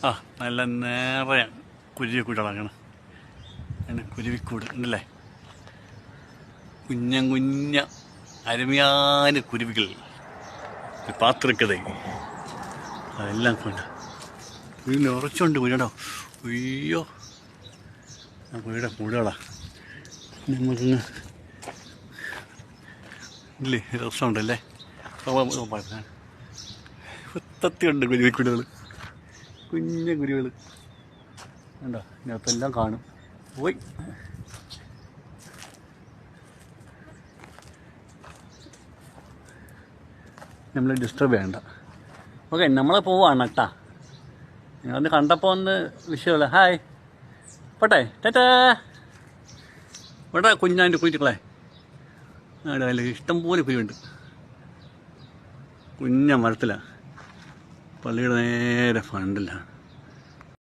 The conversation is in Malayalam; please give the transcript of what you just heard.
ആ നല്ല നേരെ കുരുവിക്കൂടളാണ്. അങ്ങനെ കുരുവിക്കൂട് ഉണ്ടല്ലേ, കുഞ്ഞ അരുമയാന കുരുവികൾ പാത്രക്കഥ അതെല്ലാം കൊണ്ട് കുരുവിനെ ഉറച്ചുകൊണ്ട് കുരുടോ. അയ്യോ, ആ കുരുടെ കൂടുകളാ നമുക്കിന്ന് ഇല്ലേ, രസമുണ്ടല്ലേ. ഒത്തത്തിയുണ്ട് കുരുവിക്കൂടുകൾ, കുഞ്ഞ കുരുവികൾ ഉണ്ടോ. ഇതിനകത്തെല്ലാം കാണും. പോയി നമ്മൾ ഡിസ്റ്റർബ് ചെയ്യണ്ട. ഓക്കെ, നമ്മളെ പോവാണ് കേട്ടാ. നിങ്ങളൊന്ന് കണ്ടപ്പോൾ ഒന്ന് വിഷയമല്ല. ഹായ്, പോട്ടെ, ടാറ്റാ. ഇവിടെ കുഞ്ഞാൻ്റെ കുഞ്ഞുങ്ങളെ അതിൽ ഇഷ്ടംപോലെ കുരുവുണ്ട്. കുഞ്ഞ മരത്തിലാണ്, പള്ളിയുടെ നേരെ ഫ്രണ്ടിലാണ്.